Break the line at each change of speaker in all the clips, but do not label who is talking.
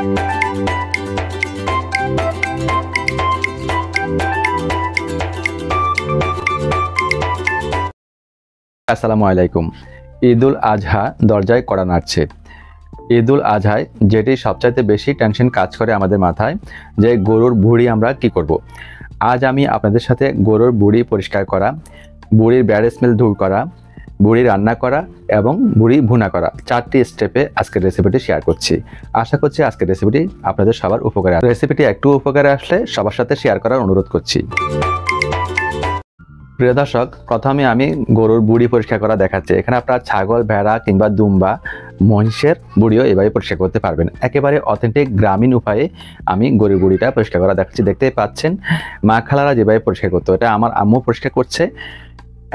আসসালামু আলাইকুম। ঈদুল আজহা দরজায় কড়া নাড়ছে। ঈদুল আজহায় যেটি সবচাইতে বেশি টেনশন কাজ করে আমাদের মাথায়, যে গরুর ভুঁড়ি আমরা কি করব। আজ আমি আপনাদের সাথে গরুর ভুঁড়ি পরিষ্কার করা, ভুঁড়ির ব্যাড স্মেল দূর করা, ভুঁড়ি রান্না করা এবং ভুঁড়ি ভুনা করা 4টি স্টেপে আজকের রেসিপিটি শেয়ার করছি। আশা করছি আজকের রেসিপিটি আপনাদের সবার উপকারে আসবে। রেসিপিটি একটু উপকারে আসলে সবার সাথে শেয়ার করার অনুরোধ করছি। প্রিয় দর্শক, প্রথমে আমি গরুর ভুঁড়ি পরিষ্কার করা দেখাচ্ছি। এখানে আপনারা ছাগল, ভেড়া কিংবা দুম্বা, মহিষের ভুঁড়িও এভাবে পরিষ্কার করতে পারবেন। একেবারে অথেন্টিক গ্রামীণ উপায়ে আমি গরুর ভুঁড়িটা পরিষ্কার করা দেখাচ্ছি। দেখতেই পাচ্ছেন মা খালারা যেভাবে পরিষ্কার করতো, এটা আমার আম্মু পরিষ্কার করছে।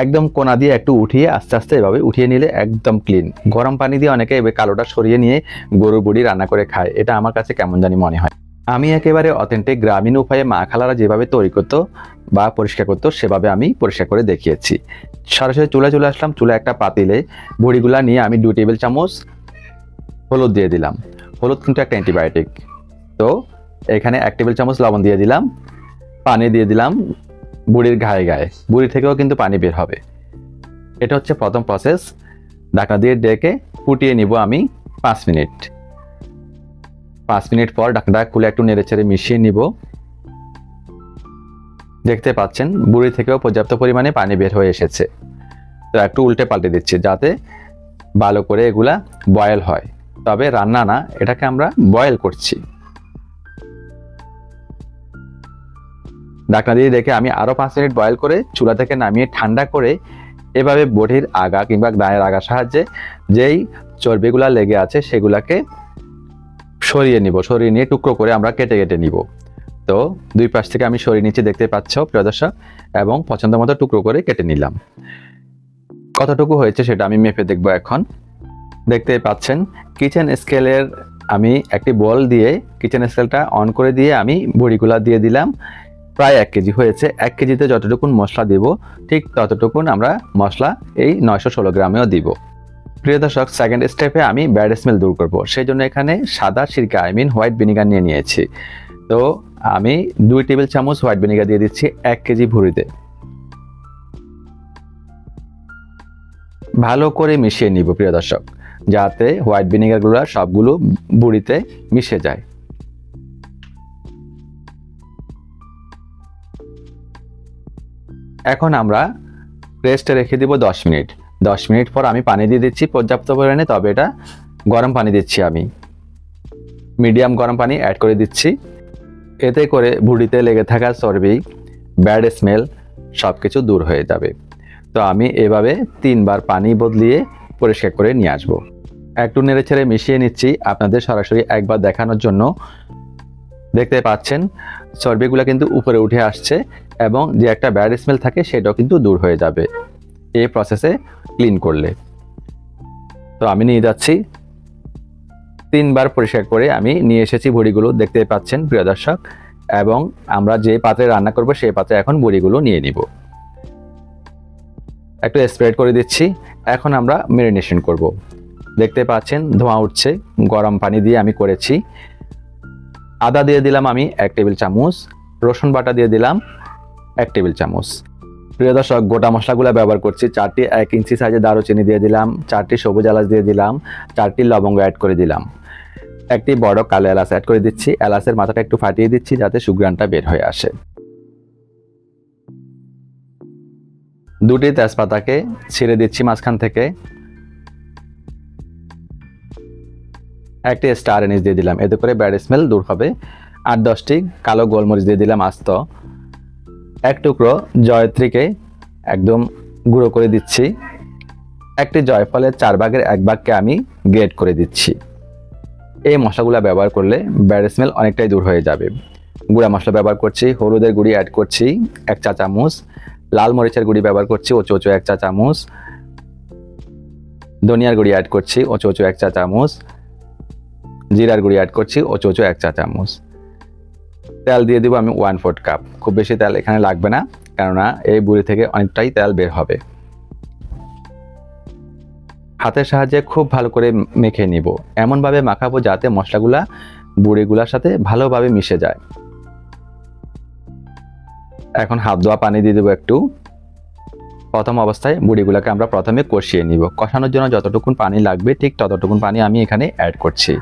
একদম কোনা দিয়ে একটু উঠিয়ে আস্তে আস্তে এভাবে উঠিয়ে নিলে একদম ক্লিন। গরম পানি দিয়ে অনেকে এভাবে কালোটা সরিয়ে নিয়ে গরুর ভুঁড়ি রান্না করে খায়, এটা আমার কাছে কেমন জানি মনে হয়। আমি একেবারে অথেন্টিক গ্রামীণ উপায়ে মা খালারা যেভাবে তৈরি করতো বা পরিষ্কার করতো সেভাবে আমি পরিষ্কার করে দেখিয়েছি। সরাসরি চলে আসলাম। চুলা একটা পাতিলে ভুঁড়িগুলা নিয়ে আমি 2 টেবিল চামচ হলুদ দিয়ে দিলাম। হলুদ কিন্তু একটা অ্যান্টিবায়োটিক। তো এখানে 1 টেবিল চামচ লবণ দিয়ে দিলাম। পানি দিয়ে দিলাম ভুঁড়ির গায়ে গায়ে, ভুঁড়ি থেকেও কিন্তু পানি বের হবে। এটা হচ্ছে প্রথম প্রসেস। ঢাকনা দিয়ে ডেকে ফুটিয়ে নিব আমি 5 মিনিট। 5 মিনিট পর ঢাকনাটা খুলে একটু নেড়েচেড়ে মিশিয়ে নিব। দেখতে পাচ্ছেন ভুঁড়ি থেকেও পর্যাপ্ত পরিমাণে পানি বের হয়ে এসেছে। তো একটু উল্টে পাল্টে দিচ্ছি যাতে ভালো করে এগুলা বয়েল হয়, তবে রান্না না, এটাকে আমরা বয়েল করছি। ঢাকনা দিয়ে রেখে আমি আরো 5 মিনিট বয়েল করে চুলা থেকে নামিয়ে ঠান্ডা করে এভাবে বটির আগা কিংবা গায়ের আগার সাহায্যে যেই চর্বিগুলা লেগে আছে সেগুলাকে সরিয়ে নিব। সরিয়ে নিয়ে টুকরো করে আমরা কেটে কেটে নিব। তো 2 পাশ থেকে আমি সরিয়ে নিচ্ছি, দেখতে পাচ্ছ প্রিয় দর্শক, এবং পছন্দ মতো টুকরো করে কেটে নিলাম। কতটুকু হয়েছে সেটা আমি মেপে দেখব এখন। দেখতে পাচ্ছেন কিচেন স্কেলের আমি একটি বল দিয়ে কিচেন স্কেলটা অন করে দিয়ে আমি ভুঁড়িগুলা দিয়ে দিলাম। প্রায় 1 কেজি হয়েছে। 1 কেজিতে যতটুকুন মশলা দিব ঠিক ততটুকুন আমরা মশলা এই 916 গ্রামেও দিব। প্রিয় দর্শক, সেকেন্ড স্টেপে আমি ব্যাড স্মেল দূর করব। সেই জন্য এখানে সাদা সিরকা হোয়াইট ভিনিগার নিয়ে নিয়েছি। তো আমি 2 টেবিল চামচ হোয়াইট ভিনিগার দিয়ে দিচ্ছি 1 কেজি ভুঁড়িতে। ভালো করে মিশিয়ে নিব প্রিয় দর্শক, যাতে হোয়াইট ভিনিগারগুলো সবগুলো ভুঁড়িতে মিশে যায়। এখন আমরা রেস্টে রেখে দিব 10 মিনিট। 10 মিনিট পর আমি পানি দিয়ে দিচ্ছি পর্যাপ্ত পরিমাণে, তবে এটা গরম পানি দিচ্ছি। আমি মিডিয়াম গরম পানি অ্যাড করে দিচ্ছি। এতে করে ভুঁড়িতে লেগে থাকা চর্বি, ব্যাড স্মেল সব কিছু দূর হয়ে যাবে। তো আমি এভাবে 3 বার পানি বদলিয়ে পরিষ্কার করে নিয়ে আসব। একটু নেড়েচেড়ে মিশিয়ে নিচ্ছি আপনাদের সরাসরি একবার দেখানোর জন্য। দেখতে পাচ্ছেন চর্বিগুলো কিন্তু উপরে উঠে আসছে এবং যে একটা ব্যাড স্মেল থাকে সেটাও কিন্তু দূর হয়ে যাবে এই প্রসেসে ক্লিন করলে। তো আমি নিয়ে যাচ্ছি 3 বার পরিষ্কার করে আমি নিয়ে এসেছি ভুঁড়িগুলো, দেখতে পাচ্ছেন প্রিয় দর্শক। এবং আমরা যে পাত্রে রান্না করব সেই পাত্রে এখন ভুঁড়িগুলো নিয়ে নিব। একটু স্প্রেড করে দিচ্ছি। এখন আমরা ম্যারিনেশন করব। দেখতে পাচ্ছেন ধোঁয়া উঠছে, গরম পানি দিয়ে আমি করেছি। আদা দিয়ে দিলাম আমি 1 টেবিল চামচ, রসুন বাটা দিয়ে দিলাম 1 টেবিল চামচ। প্রিয় দর্শক, গোটা মশলাগুলো ব্যবহার করছি। 4টি 1 ইঞ্চি সাইজের দারুচিনি দিয়ে দিলাম, 4টি সবুজ এলাচ দিয়ে দিলাম, 4টি লবঙ্গ অ্যাড করে দিলাম, একটি বড় কালো এলাচ অ্যাড করে দিচ্ছি। এলাচের মাথাটা একটু ফাটিয়ে দিচ্ছি যাতে সুঘ্রাণটা বের হয়ে আসে। 2টি তেজপাতাকে ছিঁড়ে দিচ্ছি মাঝখান থেকে। একটি স্টার এনিস দিয়ে দিলাম, এতে করে ব্যাড স্মেল দূর হবে। 8-10টি কালো গোলমরিচ দিয়ে দিলাম আস্ত। 1 টুকরো জয়ত্রীকে একদম গুঁড়ো করে দিচ্ছি। একটি জয়ফলের 4 ভাগের 1 ভাগকে আমি গ্রেট করে দিচ্ছি। এই মশলাগুলো ব্যবহার করলে ব্যাড স্মেল অনেকটাই দূর হয়ে যাবে। গুঁড়া মশলা ব্যবহার করছি, হলুদের গুঁড়ি অ্যাড করছি 1 চা চামচ, লাল মরিচের গুঁড়ি ব্যবহার করছি ওচো 1 চা চামচ, ধনিয়ার গুঁড়ি অ্যাড করছি ওচো 1 চা চামচ, জিরার গুঁড়ি অ্যাড করছি ওচো 1 চা চামচ। তেল দিয়ে দিব আমি 1/4 কাপ। খুব বেশি তেল এখানে লাগবে না, কেননা এই ভুঁড়ি থেকে অনেকটাই তেল বের হবে। হাতের সাহায্যে খুব ভালো করে মেখে নিব, এমনভাবে মাখাবো যাতে মশলাগুলা বড়িগুলোর সাথে ভালোভাবে মিশে যায়। এখন হাত ধোয়া পানি দিয়ে দেবো একটু। প্রথম অবস্থায় বড়িগুলোকে আমরা প্রথমে কষিয়ে নিব। কষানোর জন্য যতটুকুন পানি লাগবে ঠিক ততটুকুন পানি আমি এখানে অ্যাড করছি,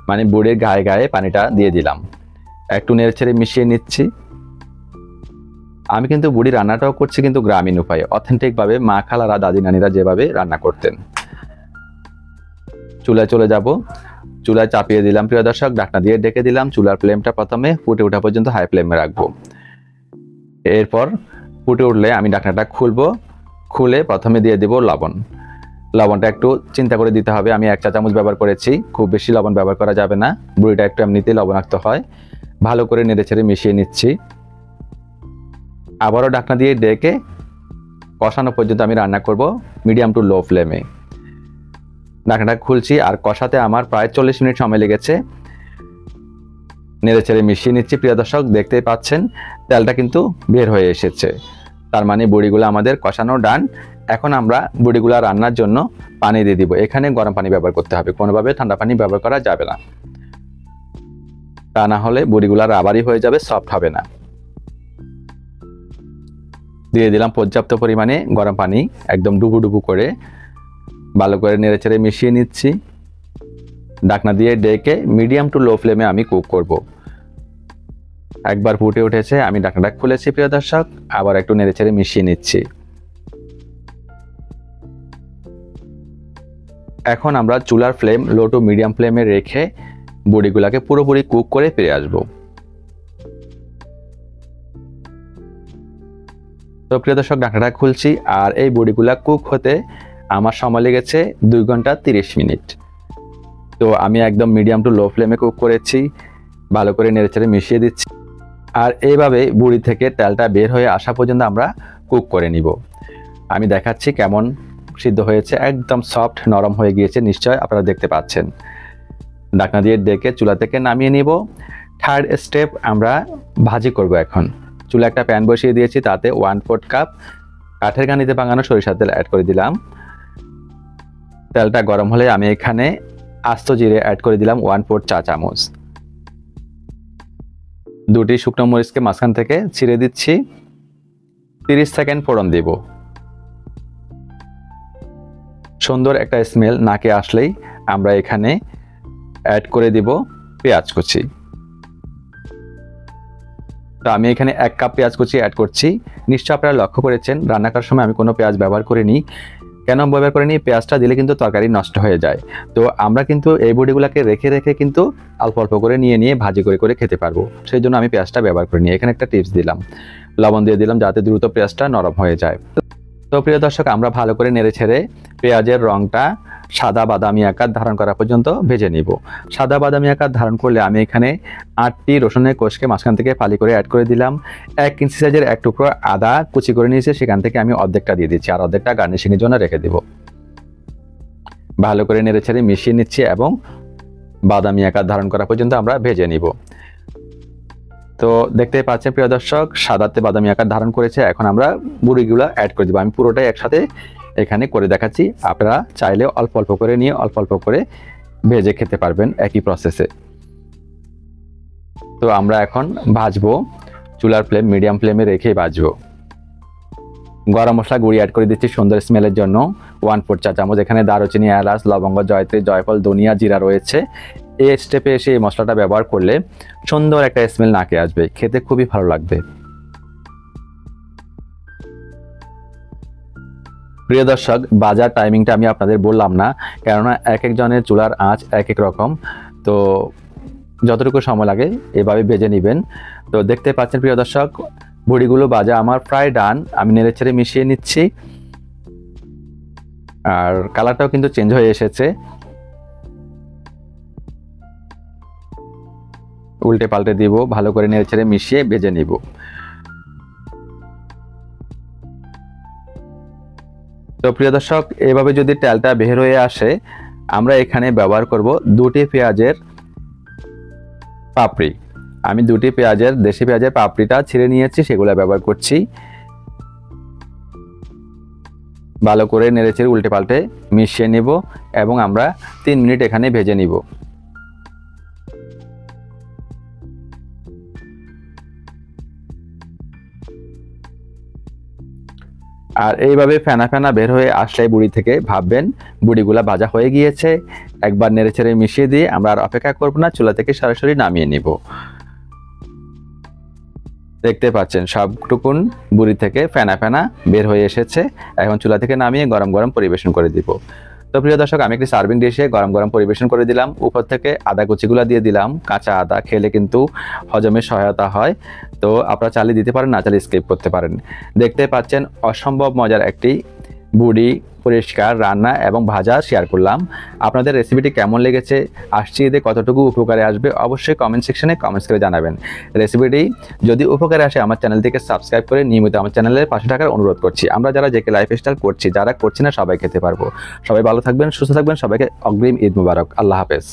মানে বড়ির গায়ে গায়ে পানিটা দিয়ে দিলাম। একটু নেড়েচেড়ে মিশিয়ে নিচ্ছি। আমি কিন্তু বড়ি রান্নাটাও করছি কিন্তু গ্রামীণ উপায়ে, অথেন্টিকভাবে মা খালারা দাদি নানিরা যেভাবে রান্না করতেন। চুলায় চলে যাব। চুলায় চাপিয়ে দিলাম প্রিয় দর্শক, ঢাকনা দিয়ে ডেকে দিলাম। চুলার ফ্লেমটা প্রথমে ফুটে ওঠা পর্যন্ত হাই ফ্লেমে রাখবো। এরপর ফুটে উঠলে আমি ঢাকনাটা খুলবো। খুলে প্রথমে দিয়ে দেব লবণ। লবণটা একটু চিন্তা করে দিতে হবে। আমি 1 চা চামচ ব্যবহার করেছি, খুব বেশি লবণ ব্যবহার করা যাবে না, বড়িটা একটু এমনিতেই লবণাক্ত হয়। ভালো করে নেড়েচেড়ে মিশিয়ে নিচ্ছি। আবারও ঢাকনা দিয়ে ডেকে কষানো পর্যন্ত আমি রান্না করব মিডিয়াম টু লো ফ্লেমে। ঢাকনাটা খুলছি, আর কষাতে আমার প্রায় 40 মিনিট সময় লেগেছে। নেড়েচেড়ে মিশিয়ে নিচ্ছি। প্রিয় দর্শক দেখতেই পাচ্ছেন তেলটা কিন্তু বের হয়ে এসেছে, তার মানে বড়িগুলো আমাদের কষানো ডান। এখন আমরা বড়িগুলো রান্নার জন্য পানি দিয়ে দিব। এখানে গরম পানি ব্যবহার করতে হবে, কোনোভাবে ঠান্ডা পানি ব্যবহার করা যাবে না, তা না হলে বড়িগুলো রাবারি হয়ে যাবে, সফট হবে না। দিয়ে দিলাম পর্যাপ্ত পরিমাণে গরম পানি, একদম ডুবু ডুবু করে। ভালো করে নেড়েচেড়ে মিশিয়ে নিচ্ছি। ঢাকনা দিয়ে ডেকে মিডিয়াম টু লো ফ্লেমে আমি কুক করব। একবার ফুটে উঠেছে, আমি ঢাকনাটা খুলেছি প্রিয় দর্শক, আবার একটু নেড়েচেড়ে মিশিয়ে নিচ্ছি। এখন আমরা চুলার ফ্লেম লো টু মিডিয়াম ফ্লেমে রেখে বড়িগুলোকে পুরোপুরি কুক করে ফিরে আসব। তো প্রিয় দর্শক ঢাকনাটা খুলছি, আর এই বড়িগুলা কুক হতে আমার সময় লেগেছে 2 ঘন্টা 30 মিনিট। তো আমি একদম মিডিয়াম টু লো ফ্লেমে কুক করেছি, ভালো করে নেড়েচেড়ে মিশিয়ে দিচ্ছি। আর এইভাবে বড়ি থেকে তেলটা বের হয়ে আসা পর্যন্ত আমরা কুক করে নিব। আমি দেখাচ্ছি কেমন সিদ্ধ হয়েছে, একদম সফট নরম হয়ে গিয়েছে, নিশ্চয় আপনারা দেখতে পাচ্ছেন। ঢাকনা দিয়ে ডেকে চুলা থেকে নামিয়ে নিব। থার্ড স্টেপ আমরা ভাজি করব। এখন চুলা একটা প্যান বসিয়ে দিয়েছি, তাতে 1/4 কাপ কাঠের ঘানিতে বানানো সরিষার তেল অ্যাড করে দিলাম। তেলটা গরম হলে আমি এখানে আস্ত জিরে অ্যাড করে দিলাম 1/4 চা চামচ। 2টি শুকনো মরিচকে মাঝখান থেকে ছিঁড়ে দিচ্ছি। 30 সেকেন্ড ফোড়ন দেব। সুন্দর একটা স্মেল নাকে আসলেই আমরা এখানে অ্যাড করে দিব পেঁয়াজ কুচি। তো আমি এখানে 1 কাপ পেঁয়াজ কুচি অ্যাড করছি। নিশ্চয় আপনারা লক্ষ্য করেছেন রান্না করার সময় আমি কোনো পেঁয়াজ ব্যবহার করিনি। কেন ব্যবহার করিনি? পেঁয়াজটা দিলে কিন্তু তরকারি নষ্ট হয়ে যায়। তো আমরা কিন্তু এই বড়িগুলোকে রেখে রেখে কিন্তু অল্প অল্প করে নিয়ে ভাজি করে করে খেতে পারবো, সেই জন্য আমি পেঁয়াজটা ব্যবহার করিনি। এখানে একটা টিপস দিলাম, লবণ দিয়ে দিলাম যাতে দ্রুত পেঁয়াজটা নরম হয়ে যায়। তো প্রিয় দর্শক আমরা ভালো করে নেড়ে ছেড়ে পেঁয়াজের রংটা সাদা বাদামি আকার ধারণ করা পর্যন্ত ভেজে নিব। সাদা বাদামি আকার ধারণ করলে আমি এখানে 8টি রসুনের কোষকে মাঝখান থেকে ফালি করে অ্যাড করে দিলাম। 1 ইঞ্চি সাইজের 1 টুকরো আদা কুচি করে নিয়েছি, সেখান থেকে আমি অর্ধেকটা দিয়ে দিচ্ছি, আর অর্ধেকটা গার্নিশিংয়ের জন্য রেখে দেব। ভালো করে নেড়ে ছেড়ে মিশিয়ে নিচ্ছি এবং বাদামি আকার ধারণ করা পর্যন্ত আমরা ভেজে নিব। তো দেখতেই পাচ্ছেন প্রিয় দর্শক সাদাতে বাদামি আকার ধারণ করেছে। এখন আমরা বড়িগুলো অ্যাড করে দেবো। আমি পুরোটাই একসাথে এখানে করে দেখাচ্ছি, আপনারা চাইলে অল্প অল্প করে নিয়ে অল্প অল্প করে ভেজে খেতে পারবেন একই প্রসেসে। তো আমরা এখন ভাজবো, চুলার ফ্লেম মিডিয়াম ফ্লেমে রেখে ভাজবো। গরম মশলা গুঁড়ি অ্যাড করে দিচ্ছি সুন্দর স্মেলের জন্য 1/4 চা চামচ। এখানে দারুচিনি, এলাচ, লবঙ্গ, জয়ত্রী, জয়ফল, ধনিয়া, জিরা রয়েছে। এই স্টেপে এসে এই মশলাটা ব্যবহার করলে সুন্দর একটা স্মেল নাকে আসবে, খেতে খুবই ভালো লাগবে। প্রিয় দর্শক বাজার টাইমিংটা আমি আপনাদের বললাম না, কেননা এক একজনের চুলার আঁচ এক এক রকম। তো যতটুকু সময় লাগে এভাবে ভেজে নেবেন। তো দেখতে পাচ্ছেন প্রিয় দর্শক বড়িগুলো ভাজা আমার প্রায় ডান। আমি নেড়ে ছেড়ে মিশিয়ে নিচ্ছি, আর কালারটাও কিন্তু চেঞ্জ হয়ে এসেছে। উল্টে পাল্টে দিব, ভালো করে নেড়ে ছেড়ে মিশিয়ে ভেজে নিব। তো প্রিয় দর্শক এভাবে যদি তেলটা বের হয়ে আসে আমরা এখানে ব্যবহার করব 2টি পেঁয়াজের পাপড়ি। আমি 2টি পেঁয়াজের দেশি পেঁয়াজের পাপড়িটা ছিঁড়ে নিয়েছি, সেগুলো ব্যবহার করছি। ভালো করে নেড়েচেড়ে উল্টে পাল্টে মিশিয়ে নিব এবং আমরা 3 মিনিট এখানে ভেজে নিব। আর এইভাবে ফেনা ফেনা বের হয়ে আসলে বুড়ি থেকে ভাববেন বুড়িগুলা ভাজা হয়ে গিয়েছে। একবার নেড়েচেড়ে মিশিয়ে দিয়ে আমরা আর অপেক্ষা করব না, চুলা থেকে সরাসরি নামিয়ে নিব। দেখতে পাচ্ছেন সবটুকুন বুড়ি থেকে ফেনা ফেনা বের হয়ে এসেছে। এখন চুলা থেকে নামিয়ে গরম গরম পরিবেশন করে দিব। তো প্রিয় দর্শক, আমি একটি সার্ভিং ডিশে গরম গরম পরিবেশন করে দিলাম। উপর থেকে আদা কুচিগুলা দিয়ে দিলাম। কাঁচা আদা খেলে কিন্তু হজমে সহায়তা হয়, তো আপনারা চালিয়ে দিতে পারেন, না চালিয়ে স্কিপ করতে পারেন। দেখতে পাচ্ছেন অসম্ভব মজার একটি বুড়ি পরিষ্কার রান্না এবং ভাজা শেয়ার করলাম। আপনাদের রেসিপিটি কেমন লেগেছে, আসছে ঈদে কতটুকু উপকারে আসবে, অবশ্যই কমেন্ট সেকশনে কমেন্টস করে জানাবেন। রেসিপিটি যদি উপকারে আসে আমার চ্যানেলটিকে সাবস্ক্রাইব করে নিয়মিত আমার চ্যানেলের পাশে থাকার অনুরোধ করছি। আমরা যারা জেকে লাইফস্টাইল করছি, যারা করছি না, সবাই খেতে পারবো। সবাই ভালো থাকবেন, সুস্থ থাকবেন, সবাইকে অগ্রিম ঈদ মুবারক। আল্লাহ হাফেজ।